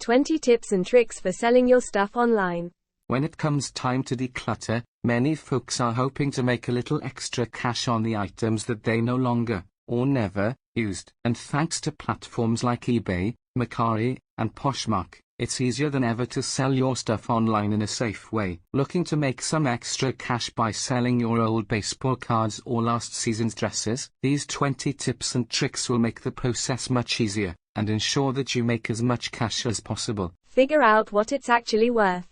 20 tips and tricks for selling your stuff online. When it comes time to declutter, many folks are hoping to make a little extra cash on the items that they no longer, or never, used. And thanks to platforms like eBay, Mercari, and Poshmark, it's easier than ever to sell your stuff online in a safe way. Looking to make some extra cash by selling your old baseball cards or last season's dresses? These 20 tips and tricks will make the process much easier, and ensure that you make as much cash as possible. Figure out what it's actually worth.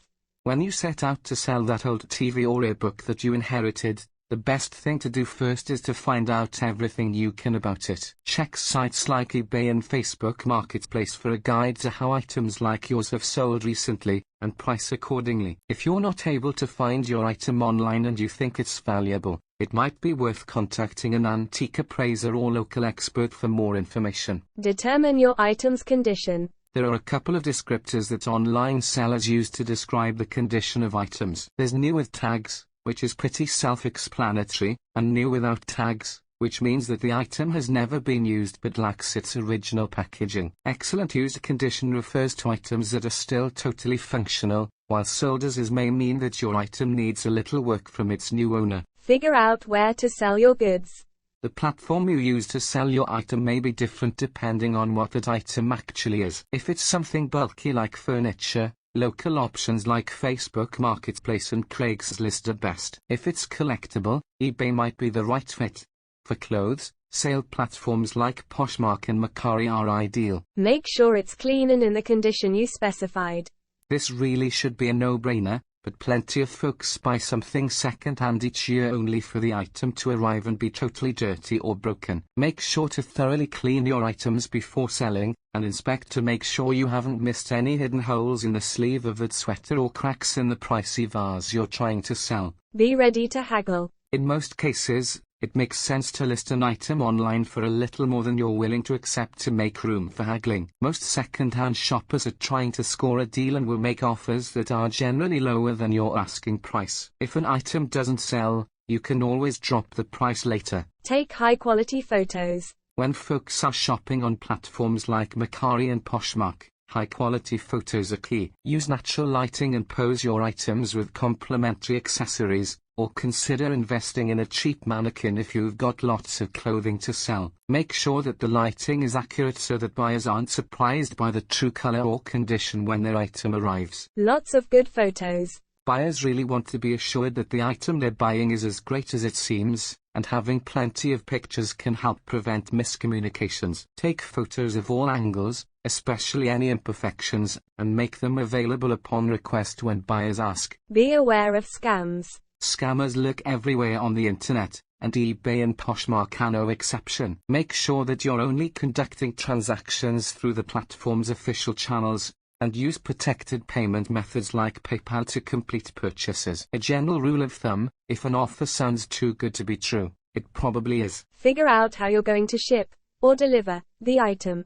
When you set out to sell that old TV or ebook that you inherited, the best thing to do first is to find out everything you can about it. Check sites like eBay and Facebook Marketplace for a guide to how items like yours have sold recently, and price accordingly. If you're not able to find your item online and you think it's valuable, it might be worth contacting an antique appraiser or local expert for more information. Determine your item's condition. There are a couple of descriptors that online sellers use to describe the condition of items. There's new with tags, which is pretty self-explanatory, and new without tags, which means that the item has never been used but lacks its original packaging. Excellent used condition refers to items that are still totally functional, while sold as is may mean that your item needs a little work from its new owner. Figure out where to sell your goods. The platform you use to sell your item may be different depending on what that item actually is. If it's something bulky like furniture, local options like Facebook Marketplace and Craigslist are best. If it's collectible, eBay might be the right fit. For clothes, sale platforms like Poshmark and Mercari are ideal. Make sure it's clean and in the condition you specified. This really should be a no-brainer, but plenty of folks buy something second-hand each year only for the item to arrive and be totally dirty or broken. Make sure to thoroughly clean your items before selling, and inspect to make sure you haven't missed any hidden holes in the sleeve of that sweater or cracks in the pricey vase you're trying to sell. Be ready to haggle. In most cases, it makes sense to list an item online for a little more than you're willing to accept to make room for haggling. Most second-hand shoppers are trying to score a deal and will make offers that are generally lower than your asking price. If an item doesn't sell, you can always drop the price later. Take high-quality photos. When folks are shopping on platforms like Mercari and Poshmark, high-quality photos are key. Use natural lighting and pose your items with complementary accessories, or consider investing in a cheap mannequin if you've got lots of clothing to sell. Make sure that the lighting is accurate so that buyers aren't surprised by the true color or condition when their item arrives. Lots of good photos. Buyers really want to be assured that the item they're buying is as great as it seems, and having plenty of pictures can help prevent miscommunications. Take photos of all angles, especially any imperfections, and make them available upon request when buyers ask. Be aware of scams. Scammers lurk everywhere on the internet, and eBay and Poshmark are no exception. Make sure that you're only conducting transactions through the platform's official channels, and use protected payment methods like PayPal to complete purchases. A general rule of thumb: if an offer sounds too good to be true, it probably is. Figure out how you're going to ship, or deliver, the item.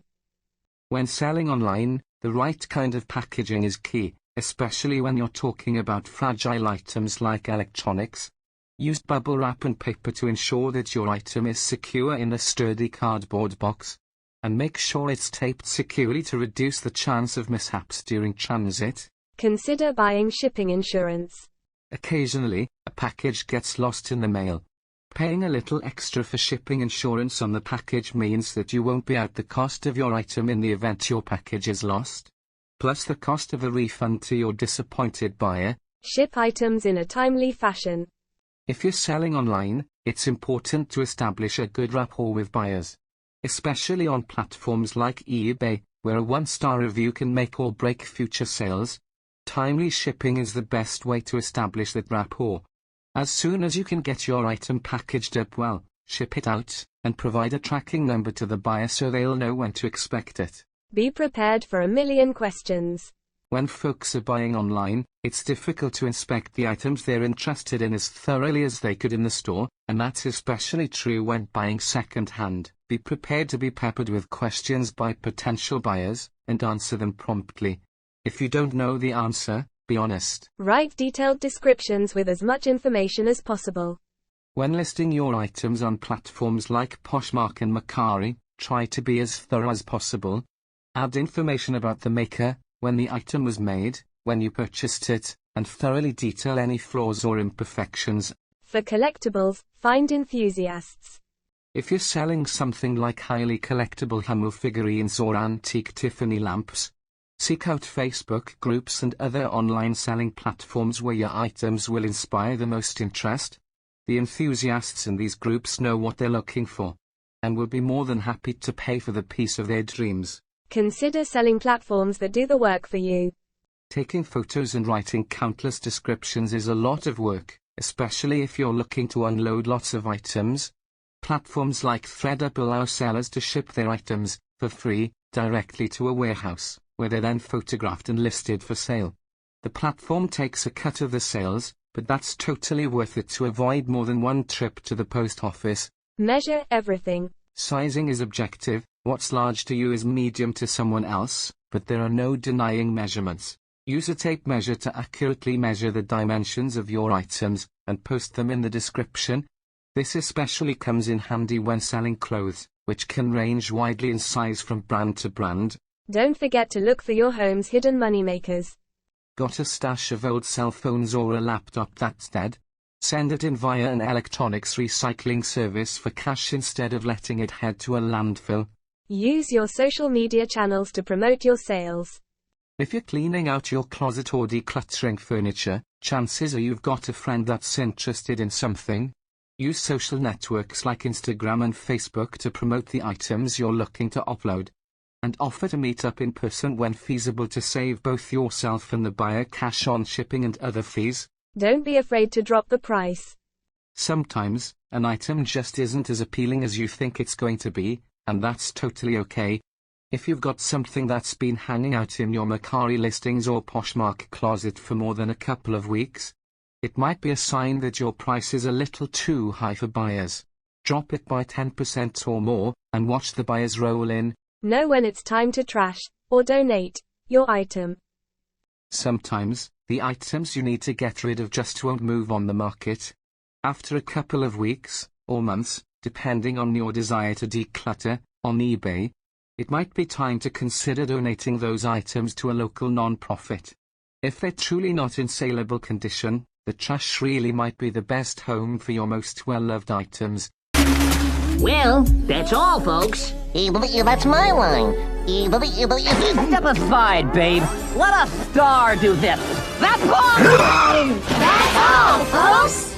When selling online, the right kind of packaging is key, especially when you're talking about fragile items like electronics. Use bubble wrap and paper to ensure that your item is secure in a sturdy cardboard box. And make sure it's taped securely to reduce the chance of mishaps during transit. Consider buying shipping insurance. Occasionally, a package gets lost in the mail. Paying a little extra for shipping insurance on the package means that you won't be out the cost of your item in the event your package is lost, plus the cost of a refund to your disappointed buyer. Ship items in a timely fashion. If you're selling online, it's important to establish a good rapport with buyers, especially on platforms like eBay, where a one-star review can make or break future sales. Timely shipping is the best way to establish that rapport. As soon as you can get your item packaged up well, ship it out, and provide a tracking number to the buyer so they'll know when to expect it. Be prepared for a million questions. When folks are buying online, it's difficult to inspect the items they're interested in as thoroughly as they could in the store, and that's especially true when buying second-hand. Be prepared to be peppered with questions by potential buyers, and answer them promptly. If you don't know the answer, be honest. Write detailed descriptions with as much information as possible. When listing your items on platforms like Poshmark and Mercari, try to be as thorough as possible. Add information about the maker, when the item was made, when you purchased it, and thoroughly detail any flaws or imperfections. For collectibles, find enthusiasts. If you're selling something like highly collectible Hummel figurines or antique Tiffany lamps, seek out Facebook groups and other online selling platforms where your items will inspire the most interest. The enthusiasts in these groups know what they're looking for, and will be more than happy to pay for the piece of their dreams. Consider selling platforms that do the work for you. Taking photos and writing countless descriptions is a lot of work, especially if you're looking to unload lots of items. Platforms like ThredUp allow sellers to ship their items, for free, directly to a warehouse, where they're then photographed and listed for sale. The platform takes a cut of the sales, but that's totally worth it to avoid more than one trip to the post office. Measure everything. Sizing is objective. What's large to you is medium to someone else, but there are no denying measurements. Use a tape measure to accurately measure the dimensions of your items, and post them in the description. This especially comes in handy when selling clothes, which can range widely in size from brand to brand. Don't forget to look for your home's hidden moneymakers. Got a stash of old cell phones or a laptop that's dead? Send it in via an electronics recycling service for cash instead of letting it head to a landfill. Use your social media channels to promote your sales. If you're cleaning out your closet or decluttering furniture, chances are you've got a friend that's interested in something. Use social networks like Instagram and Facebook to promote the items you're looking to upload, and offer to meet up in person when feasible to save both yourself and the buyer cash on shipping and other fees. Don't be afraid to drop the price. Sometimes, an item just isn't as appealing as you think it's going to be, and that's totally okay. If you've got something that's been hanging out in your Mercari listings or Poshmark closet for more than a couple of weeks, it might be a sign that your price is a little too high for buyers. Drop it by 10% or more, and watch the buyers roll in. Know when it's time to trash, or donate, your item. Sometimes, the items you need to get rid of just won't move on the market. After a couple of weeks, or months, depending on your desire to declutter, on eBay, it might be time to consider donating those items to a local non-profit. If they're truly not in saleable condition, the trash really might be the best home for your most well-loved items. Well, that's all, folks. That's my line. Step aside, babe. Let a star do this. That's all! That's all, folks!